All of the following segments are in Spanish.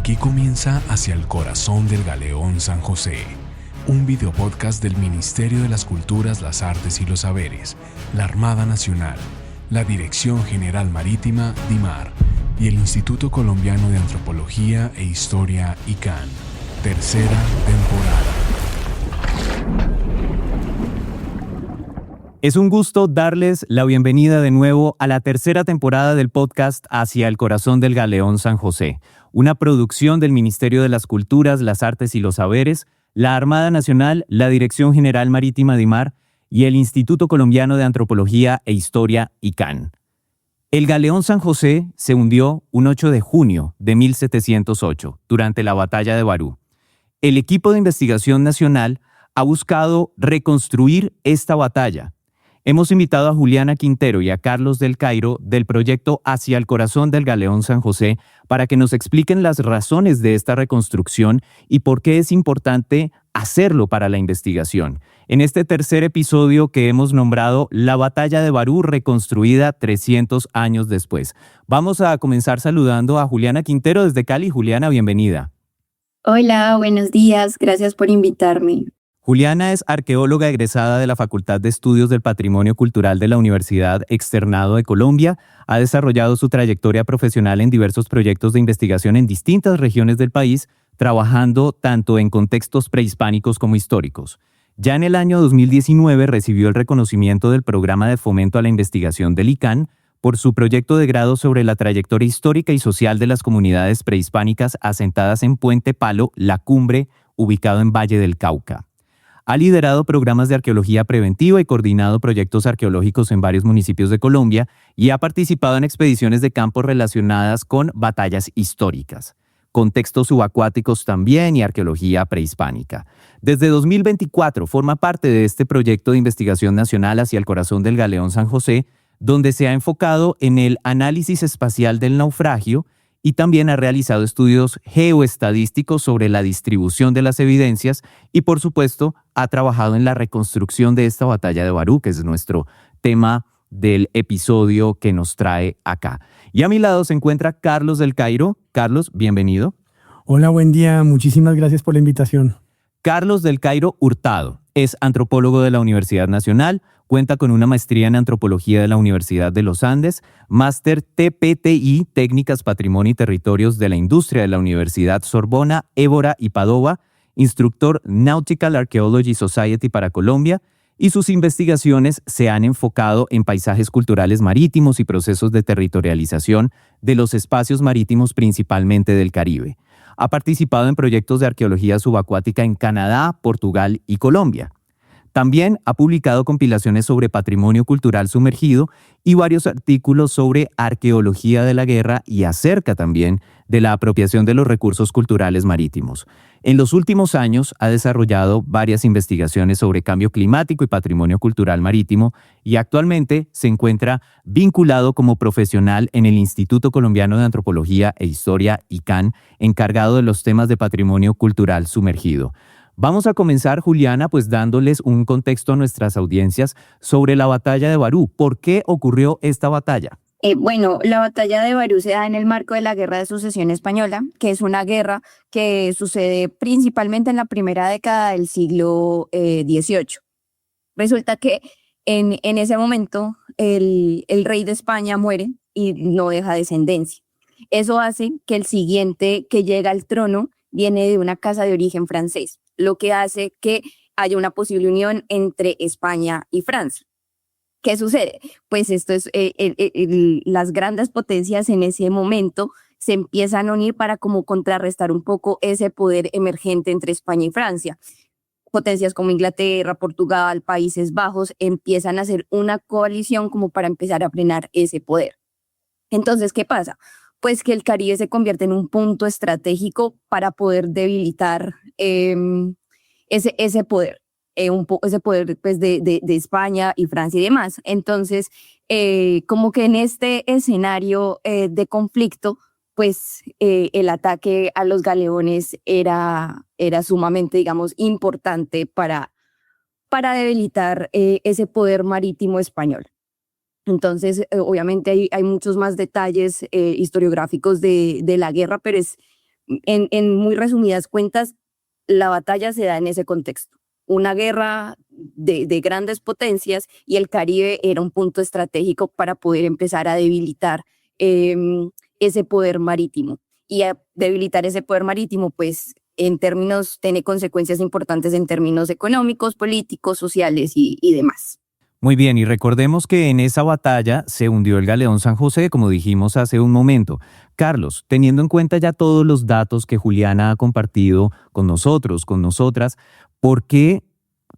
Aquí comienza Hacia el Corazón del Galeón San José, un videopodcast del Ministerio de las Culturas, las Artes y los Saberes, la Armada Nacional, la Dirección General Marítima, DIMAR, y el Instituto Colombiano de Antropología e Historia, ICANN. Tercera temporada. Es un gusto darles la bienvenida de nuevo a la tercera temporada del podcast Hacia el Corazón del Galeón San José, una producción del Ministerio de las Culturas, las Artes y los Saberes, la Armada Nacional, la Dirección General Marítima DIMAR y el Instituto Colombiano de Antropología e Historia, ICANN. El Galeón San José se hundió un 8 de junio de 1708, durante la Batalla de Barú. El equipo de investigación nacional ha buscado reconstruir esta batalla. Hemos invitado a Juliana Quintero y a Carlos del Cairo del proyecto Hacia el Corazón del Galeón San José para que nos expliquen las razones de esta reconstrucción y por qué es importante hacerlo para la investigación. En este tercer episodio que hemos nombrado La Batalla de Barú reconstruida 300 años después. Vamos a comenzar saludando a Juliana Quintero desde Cali. Juliana, bienvenida. Hola, buenos días. Gracias por invitarme. Juliana es arqueóloga egresada de la Facultad de Estudios del Patrimonio Cultural de la Universidad Externado de Colombia. Ha desarrollado su trayectoria profesional en diversos proyectos de investigación en distintas regiones del país, trabajando tanto en contextos prehispánicos como históricos. Ya en el año 2019 recibió el reconocimiento del Programa de Fomento a la Investigación del ICANN por su proyecto de grado sobre la trayectoria histórica y social de las comunidades prehispánicas asentadas en Puente Palo, La Cumbre, ubicado en Valle del Cauca. Ha liderado programas de arqueología preventiva y coordinado proyectos arqueológicos en varios municipios de Colombia y ha participado en expediciones de campo relacionadas con batallas históricas, contextos subacuáticos también y arqueología prehispánica. Desde 2024 forma parte de este proyecto de investigación nacional Hacia el Corazón del Galeón San José, donde se ha enfocado en el análisis espacial del naufragio y también ha realizado estudios geoestadísticos sobre la distribución de las evidencias y, por supuesto, ha trabajado en la reconstrucción de esta batalla de Barú, que es nuestro tema del episodio que nos trae acá. Y a mi lado se encuentra Carlos del Cairo. Carlos, bienvenido. Hola, buen día. Muchísimas gracias por la invitación. Carlos del Cairo Hurtado es antropólogo de la Universidad Nacional, cuenta con una maestría en antropología de la Universidad de los Andes, máster TPTI, Técnicas, Patrimonio y Territorios de la Industria de la Universidad Sorbona, Évora y Padova, instructor Nautical Archaeology Society para Colombia, y sus investigaciones se han enfocado en paisajes culturales marítimos y procesos de territorialización de los espacios marítimos principalmente del Caribe. Ha participado en proyectos de arqueología subacuática en Canadá, Portugal y Colombia. También ha publicado compilaciones sobre patrimonio cultural sumergido y varios artículos sobre arqueología de la guerra y acerca también de la apropiación de los recursos culturales marítimos. En los últimos años ha desarrollado varias investigaciones sobre cambio climático y patrimonio cultural marítimo y actualmente se encuentra vinculado como profesional en el Instituto Colombiano de Antropología e Historia, ICANN, encargado de los temas de patrimonio cultural sumergido. Vamos a comenzar, Juliana, pues dándoles un contexto a nuestras audiencias sobre la batalla de Barú. ¿Por qué ocurrió esta batalla? La batalla de Barú se da en el marco de la Guerra de Sucesión Española, que es una guerra que sucede principalmente en la primera década del siglo XVIII. Resulta que en ese momento el rey de España muere y no deja descendencia. Eso hace que el siguiente que llega al trono viene de una casa de origen francés, lo que hace que haya una posible unión entre España y Francia. ¿Qué sucede? Pues esto es, las grandes potencias en ese momento se empiezan a unir para como contrarrestar un poco ese poder emergente entre España y Francia. Potencias como Inglaterra, Portugal, Países Bajos empiezan a hacer una coalición como para empezar a frenar ese poder. Entonces, ¿qué pasa? Pues que el Caribe se convierte en un punto estratégico para poder debilitar ese poder. Ese poder pues, de España y Francia y demás. Entonces, como que en este escenario de conflicto, pues el ataque a los galeones era sumamente, digamos, importante para debilitar ese poder marítimo español. Entonces, obviamente hay muchos más detalles historiográficos de la guerra, pero es en muy resumidas cuentas, la batalla se da en ese contexto. Una guerra de grandes potencias y el Caribe era un punto estratégico para poder empezar a debilitar ese poder marítimo. Y a debilitar ese poder marítimo, pues tiene consecuencias importantes en términos económicos, políticos, sociales y demás. Muy bien, y recordemos que en esa batalla se hundió el galeón San José, como dijimos hace un momento. Carlos, teniendo en cuenta ya todos los datos que Juliana ha compartido con nosotros, con nosotras, ¿por qué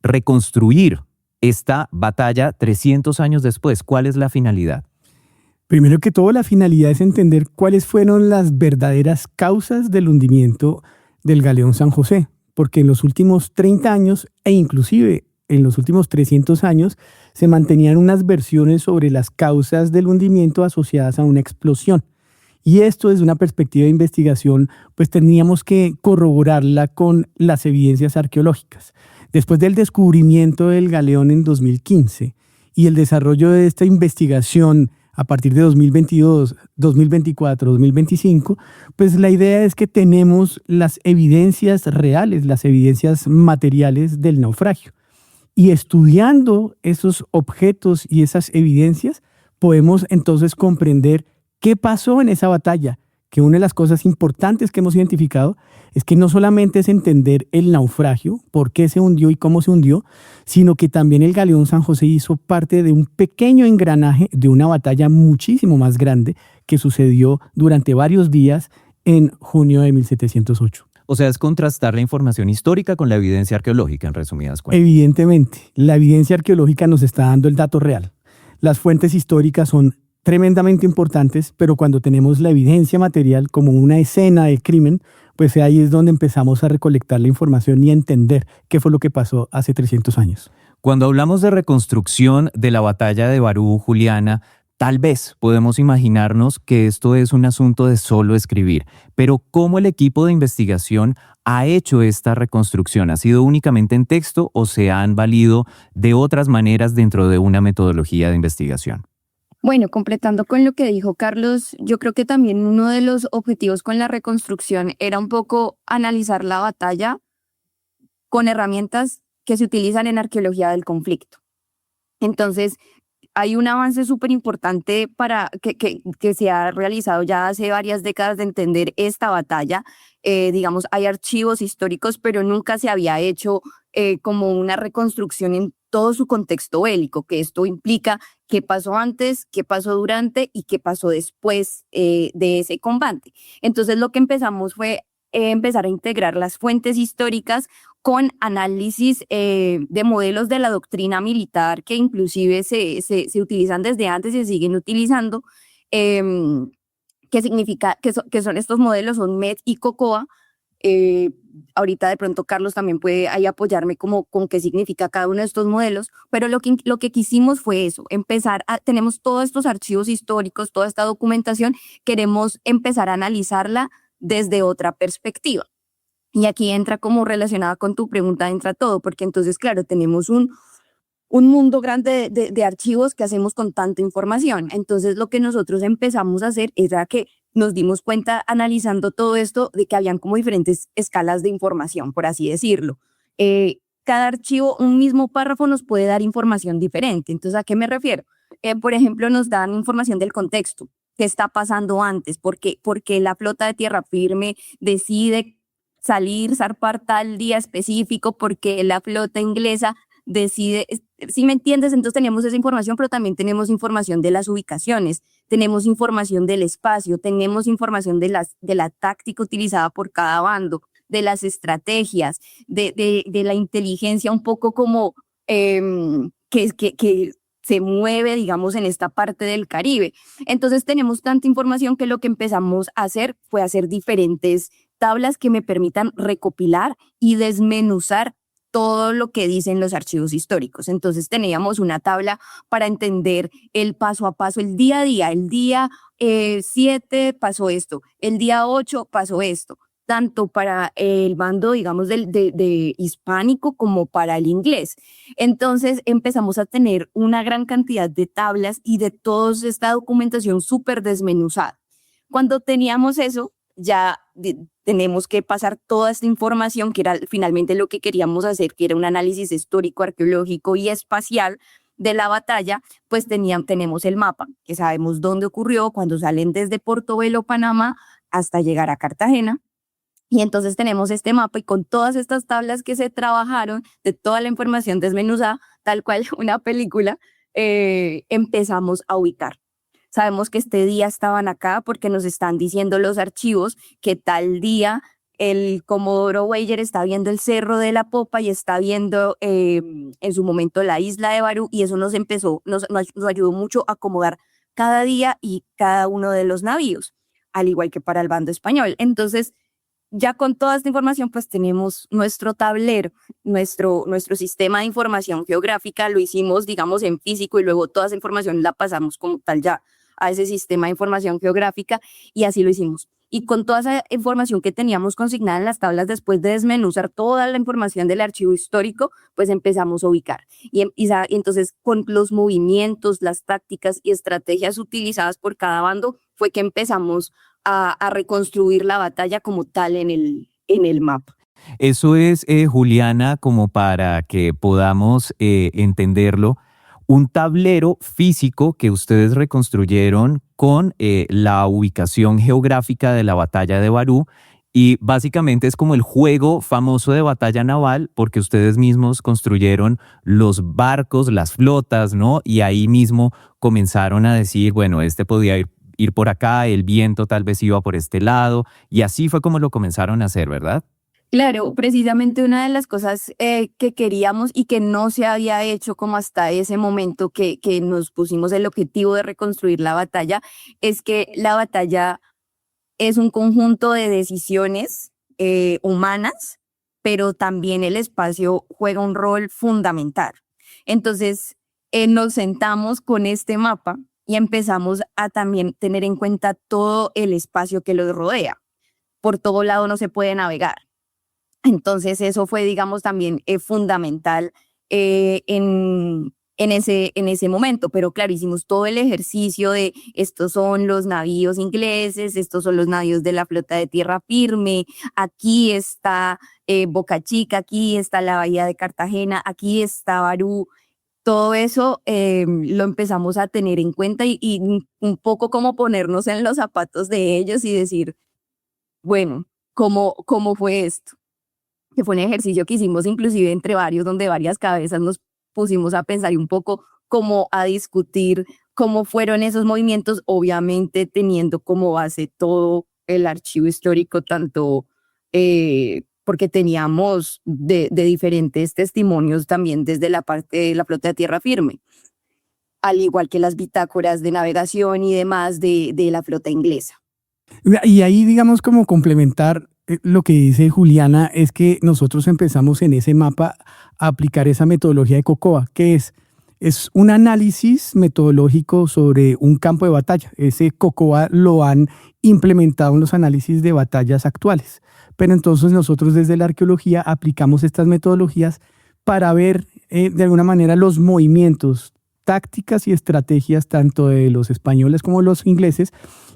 reconstruir esta batalla 300 años después? ¿Cuál es la finalidad? Primero que todo, la finalidad es entender cuáles fueron las verdaderas causas del hundimiento del galeón San José, porque en los últimos 30 años e inclusive en los últimos 300 años se mantenían unas versiones sobre las causas del hundimiento asociadas a una explosión. Y esto desde una perspectiva de investigación, pues teníamos que corroborarla con las evidencias arqueológicas. Después del descubrimiento del galeón en 2015 y el desarrollo de esta investigación a partir de 2022, 2024, 2025, pues la idea es que tenemos las evidencias reales, las evidencias materiales del naufragio. Y estudiando esos objetos y esas evidencias, podemos entonces comprender qué pasó en esa batalla, que una de las cosas importantes que hemos identificado es que no solamente es entender el naufragio, por qué se hundió y cómo se hundió, sino que también el galeón San José hizo parte de un pequeño engranaje de una batalla muchísimo más grande que sucedió durante varios días en junio de 1708. O sea, es contrastar la información histórica con la evidencia arqueológica, en resumidas cuentas. Evidentemente, la evidencia arqueológica nos está dando el dato real. Las fuentes históricas son tremendamente importantes, pero cuando tenemos la evidencia material como una escena del crimen, pues ahí es donde empezamos a recolectar la información y a entender qué fue lo que pasó hace 300 años. Cuando hablamos de reconstrucción de la batalla de Barú, Juliana, tal vez podemos imaginarnos que esto es un asunto de solo escribir, pero ¿cómo el equipo de investigación ha hecho esta reconstrucción? ¿Ha sido únicamente en texto o se han valido de otras maneras dentro de una metodología de investigación? Bueno, completando con lo que dijo Carlos, yo creo que también uno de los objetivos con la reconstrucción era un poco analizar la batalla con herramientas que se utilizan en arqueología del conflicto. Entonces, hay un avance súper importante que se ha realizado ya hace varias décadas de entender esta batalla. Digamos, hay archivos históricos, pero nunca se había hecho como una reconstrucción en todo su contexto bélico, que esto implica qué pasó antes, qué pasó durante y qué pasó después de ese combate. Entonces, lo que empezamos fue empezar a integrar las fuentes históricas con análisis de modelos de la doctrina militar que inclusive se utilizan desde antes y se siguen utilizando, que significa que son estos modelos, son MED y COCOA. Ahorita de pronto Carlos también puede ahí apoyarme como con qué significa cada uno de estos modelos, pero lo que quisimos fue eso, tenemos todos estos archivos históricos, toda esta documentación, queremos empezar a analizarla desde otra perspectiva. Y aquí entra como relacionada con tu pregunta, entra todo, porque entonces, claro, tenemos un mundo grande de archivos que hacemos con tanta información. Entonces, lo que nosotros empezamos a hacer era que nos dimos cuenta, analizando todo esto, de que habían como diferentes escalas de información, por así decirlo. Cada archivo, un mismo párrafo nos puede dar información diferente. Entonces, ¿a qué me refiero? Por ejemplo, nos dan información del contexto. ¿Qué está pasando antes? ¿Por qué la flota de tierra firme decide zarpar tal día específico? Porque la flota inglesa decide, ¿sí me entiendes? Entonces tenemos esa información, pero también tenemos información de las ubicaciones, tenemos información del espacio, tenemos información de la táctica utilizada por cada bando, de las estrategias, de la inteligencia un poco como que se mueve, digamos, en esta parte del Caribe. Entonces tenemos tanta información que lo que empezamos a hacer fue hacer diferentes tablas que me permitan recopilar y desmenuzar todo lo que dicen los archivos históricos. Entonces teníamos una tabla para entender el paso a paso, el día a día. El día 7 pasó esto, el día 8 pasó esto, tanto para el bando, digamos, de hispánico como para el inglés. Entonces empezamos a tener una gran cantidad de tablas y de toda esta documentación súper desmenuzada. Cuando teníamos eso, ya tenemos que pasar toda esta información, que era finalmente lo que queríamos hacer, que era un análisis histórico, arqueológico y espacial de la batalla, pues tenemos el mapa, que sabemos dónde ocurrió, cuando salen desde Portobelo, Panamá, hasta llegar a Cartagena. Y entonces tenemos este mapa y con todas estas tablas que se trabajaron, de toda la información desmenuzada, tal cual una película, empezamos a ubicar. Sabemos que este día estaban acá porque nos están diciendo los archivos que tal día el Comodoro Weyer está viendo el Cerro de la Popa y está viendo en su momento la isla de Barú, y eso nos ayudó mucho a acomodar cada día y cada uno de los navíos, al igual que para el bando español. Entonces, ya con toda esta información, pues tenemos nuestro tablero, nuestro sistema de información geográfica, lo hicimos, digamos, en físico, y luego toda esa información la pasamos como tal ya a ese sistema de información geográfica, y así lo hicimos. Y con toda esa información que teníamos consignada en las tablas, después de desmenuzar toda la información del archivo histórico, pues empezamos a ubicar. Y entonces, con los movimientos, las tácticas y estrategias utilizadas por cada bando, fue que empezamos a reconstruir la batalla como tal en el mapa. Eso es, Juliana, como para que podamos entenderlo, un tablero físico que ustedes reconstruyeron con la ubicación geográfica de la batalla de Barú, y básicamente es como el juego famoso de batalla naval, porque ustedes mismos construyeron los barcos, las flotas, ¿no? Y ahí mismo comenzaron a decir, bueno, este podía ir por acá, el viento tal vez iba por este lado, y así fue como lo comenzaron a hacer, ¿verdad? Claro, precisamente una de las cosas que queríamos y que no se había hecho como hasta ese momento que nos pusimos el objetivo de reconstruir la batalla, es que la batalla es un conjunto de decisiones humanas, pero también el espacio juega un rol fundamental. Entonces, nos sentamos con este mapa y empezamos a también tener en cuenta todo el espacio que los rodea. Por todo lado no se puede navegar. Entonces eso fue, digamos, también fundamental en ese momento. Pero claro, hicimos todo el ejercicio de estos son los navíos ingleses, estos son los navíos de la flota de tierra firme, aquí está Boca Chica, aquí está la bahía de Cartagena, aquí está Barú. Todo eso lo empezamos a tener en cuenta y un poco como ponernos en los zapatos de ellos y decir, bueno, ¿cómo fue esto? Que fue un ejercicio que hicimos inclusive entre varios, donde varias cabezas nos pusimos a pensar y un poco como a discutir cómo fueron esos movimientos, obviamente teniendo como base todo el archivo histórico, tanto porque teníamos de diferentes testimonios también desde la parte de la flota de tierra firme, al igual que las bitácoras de navegación y demás de la flota inglesa. Y ahí, digamos, como complementar lo que dice Juliana, es que nosotros empezamos en ese mapa a aplicar esa metodología de COCOA, que es un análisis metodológico sobre un campo de batalla. Ese COCOA lo han implementado en los análisis de batallas actuales. Pero entonces nosotros desde la arqueología aplicamos estas metodologías para ver de alguna manera los movimientos, tácticas y estrategias tanto de los españoles como los ingleses,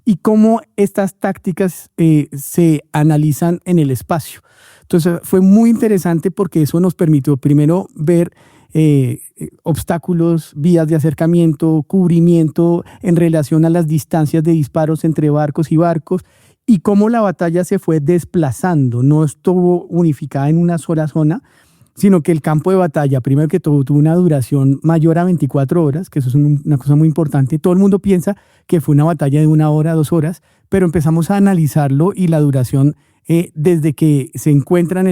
y cómo estas tácticas se analizan en el espacio. Entonces fue muy interesante porque eso nos permitió primero ver obstáculos, vías de acercamiento, cubrimiento en relación a las distancias de disparos entre barcos y barcos, y cómo la batalla se fue desplazando, no estuvo unificada en una sola zona, sino que el campo de batalla, primero que todo, tuvo una duración mayor a 24 horas, que eso es una cosa muy importante. Todo el mundo piensa que fue una batalla de 1 hora, 2 horas, pero empezamos a analizarlo y la duración, desde que se encuentran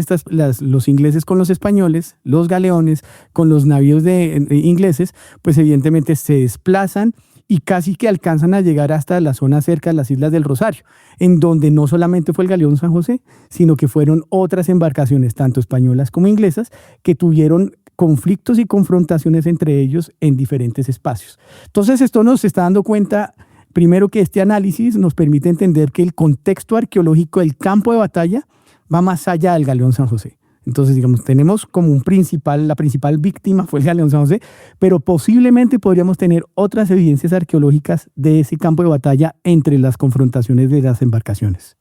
los ingleses con los españoles, los galeones con los navíos ingleses, pues evidentemente se desplazan y casi que alcanzan a llegar hasta la zona cerca de las Islas del Rosario, en donde no solamente fue el galeón San José, sino que fueron otras embarcaciones, tanto españolas como inglesas, que tuvieron conflictos y confrontaciones entre ellos en diferentes espacios. Entonces esto nos está dando cuenta, primero, que este análisis nos permite entender que el contexto arqueológico del campo de batalla va más allá del galeón San José. Entonces, digamos, tenemos como la principal víctima fue el galeón San José, pero posiblemente podríamos tener otras evidencias arqueológicas de ese campo de batalla entre las confrontaciones de las embarcaciones.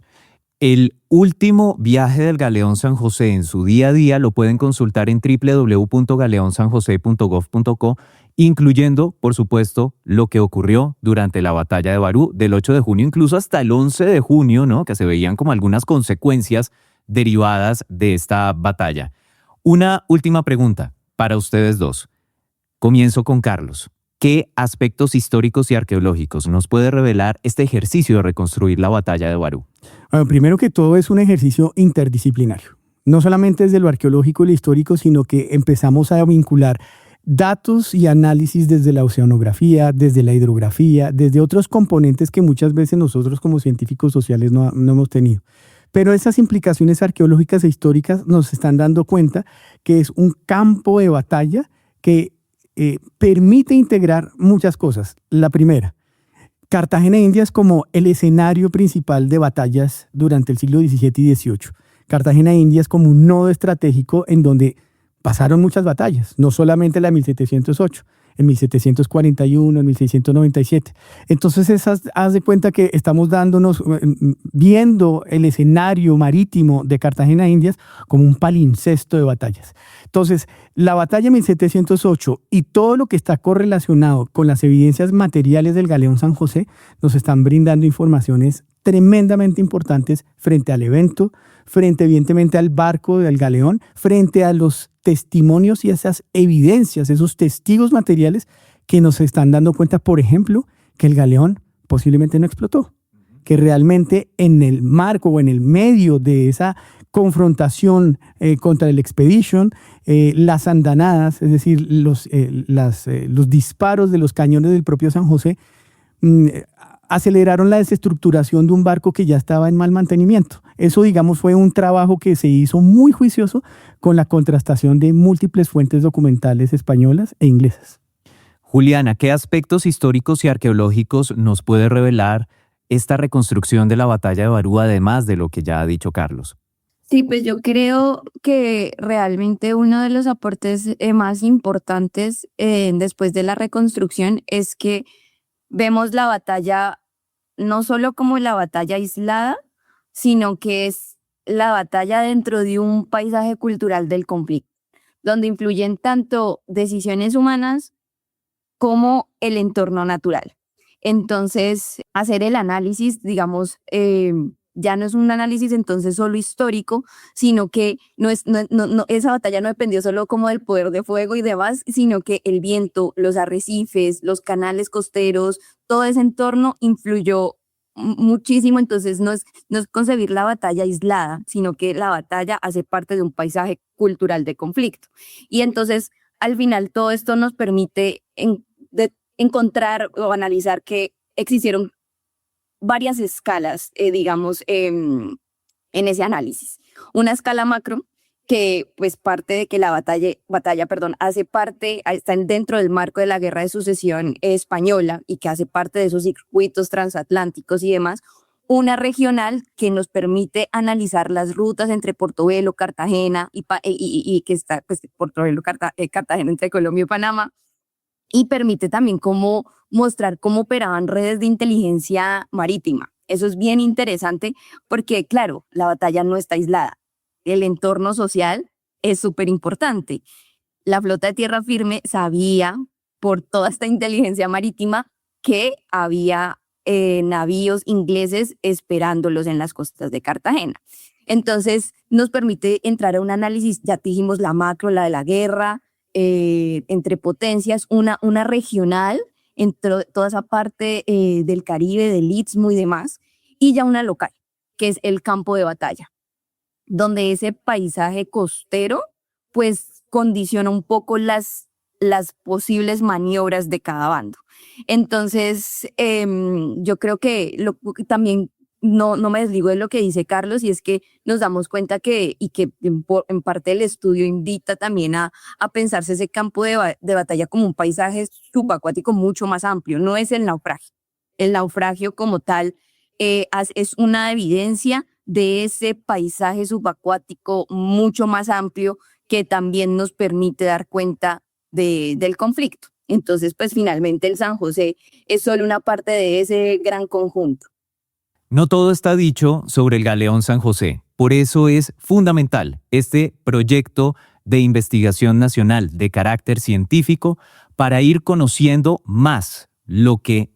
El último viaje del Galeón San José en su día a día lo pueden consultar en www.galeonsanjose.gov.co, incluyendo, por supuesto, lo que ocurrió durante la batalla de Barú del 8 de junio, incluso hasta el 11 de junio, ¿no? Que se veían como algunas consecuencias derivadas de esta batalla. Una última pregunta para ustedes dos. Comienzo con Carlos. ¿Qué aspectos históricos y arqueológicos nos puede revelar este ejercicio de reconstruir la batalla de Barú? Bueno, primero que todo es un ejercicio interdisciplinario. No solamente desde lo arqueológico y lo histórico, sino que empezamos a vincular datos y análisis desde la oceanografía, desde la hidrografía, desde otros componentes que muchas veces nosotros como científicos sociales no hemos tenido. Pero esas implicaciones arqueológicas e históricas nos están dando cuenta que es un campo de batalla que permite integrar muchas cosas. La primera, Cartagena de Indias como el escenario principal de batallas durante el siglo XVII y XVIII. Cartagena de Indias como un nodo estratégico en donde pasaron muchas batallas, no solamente la de 1708, en 1741, en 1697. Entonces, haz de cuenta que estamos viendo el escenario marítimo de Cartagena de Indias como un palincesto de batallas. Entonces, la batalla de 1708 y todo lo que está correlacionado con las evidencias materiales del Galeón San José nos están brindando informaciones tremendamente importantes frente al evento, frente evidentemente al barco del galeón, frente a los testimonios y esas evidencias, esos testigos materiales que nos están dando cuenta, por ejemplo, que el galeón posiblemente no explotó, que realmente en el marco o en el medio de esa confrontación contra el Expedition, las andanadas, es decir, los disparos de los cañones del propio San José, aceleraron la desestructuración de un barco que ya estaba en mal mantenimiento. Eso, digamos, fue un trabajo que se hizo muy juicioso con la contrastación de múltiples fuentes documentales españolas e inglesas. Juliana, ¿qué aspectos históricos y arqueológicos nos puede revelar esta reconstrucción de la batalla de Barú, además de lo que ya ha dicho Carlos? Sí, pues yo creo que realmente uno de los aportes más importantes después de la reconstrucción es que vemos la batalla no solo como la batalla aislada, sino que es la batalla dentro de un paisaje cultural del conflicto, donde influyen tanto decisiones humanas como el entorno natural. Entonces, hacer el análisis, digamos, ya no es un análisis entonces solo histórico, sino que esa batalla no dependió solo como del poder de fuego y demás, sino que el viento, los arrecifes, los canales costeros, todo ese entorno influyó muchísimo. Entonces no es concebir la batalla aislada, sino que la batalla hace parte de un paisaje cultural de conflicto. Y entonces, al final, todo esto nos permite encontrar o analizar que existieron varias escalas, digamos, en ese análisis. Una escala macro que pues parte de que la batalla, hace parte, está dentro del marco de la Guerra de Sucesión Española y que hace parte de esos circuitos transatlánticos y demás. Una regional que nos permite analizar las rutas entre Portobelo, Cartagena y que está pues, Portobelo, Cartagena entre Colombia y Panamá, y permite también mostrar cómo operaban redes de inteligencia marítima. Eso es bien interesante porque, claro, la batalla no está aislada. El entorno social es súper importante. La flota de tierra firme sabía, por toda esta inteligencia marítima, que había navíos ingleses esperándolos en las costas de Cartagena. Entonces, nos permite entrar a un análisis, ya dijimos la macro, la de la guerra, entre potencias, una regional, entre toda esa parte del Caribe, del Istmo y demás, y ya una local, que es el campo de batalla, donde ese paisaje costero pues condiciona un poco las posibles maniobras de cada bando. Entonces, yo creo que también no me desligo de lo que dice Carlos, y es que nos damos cuenta que en parte el estudio invita también a pensarse ese campo de batalla como un paisaje subacuático mucho más amplio. No es el naufragio. El naufragio como tal es una evidencia de ese paisaje subacuático mucho más amplio que también nos permite dar cuenta del conflicto. Entonces, pues finalmente el San José es solo una parte de ese gran conjunto. No todo está dicho sobre el Galeón San José. Por eso es fundamental este proyecto de investigación nacional de carácter científico para ir conociendo más lo que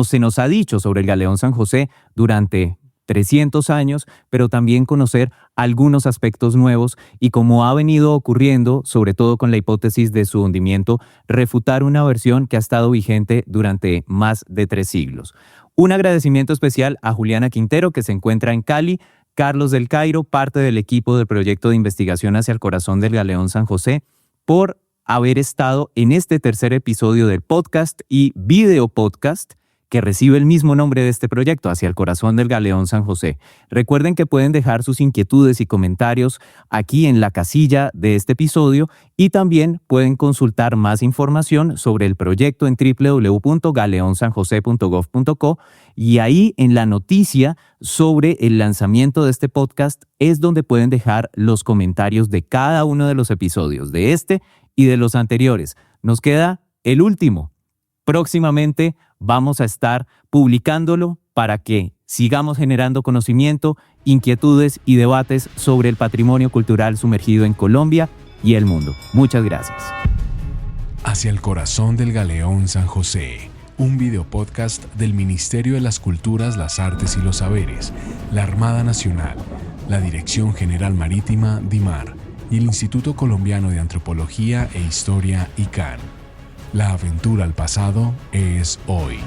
se nos ha dicho sobre el Galeón San José durante 300 años, pero también conocer algunos aspectos nuevos y, como ha venido ocurriendo, sobre todo con la hipótesis de su hundimiento, refutar una versión que ha estado vigente durante más de 3 siglos. Un agradecimiento especial a Juliana Quintero, que se encuentra en Cali, Carlos del Cairo, parte del equipo del proyecto de investigación hacia el corazón del Galeón San José, por haber estado en este tercer episodio del podcast y video podcast que recibe el mismo nombre de este proyecto, Hacia el Corazón del Galeón San José. Recuerden que pueden dejar sus inquietudes y comentarios aquí en la casilla de este episodio y también pueden consultar más información sobre el proyecto en www.galeonsanjose.gov.co, y ahí en la noticia sobre el lanzamiento de este podcast es donde pueden dejar los comentarios de cada uno de los episodios, de este y de los anteriores. Nos queda el último. Próximamente vamos a estar publicándolo para que sigamos generando conocimiento, inquietudes y debates sobre el patrimonio cultural sumergido en Colombia y el mundo. Muchas gracias. Hacia el Corazón del Galeón San José, un videopodcast del Ministerio de las Culturas, las Artes y los Saberes, la Armada Nacional, la Dirección General Marítima, DIMAR, y el Instituto Colombiano de Antropología e Historia, ICANN. La aventura al pasado es hoy.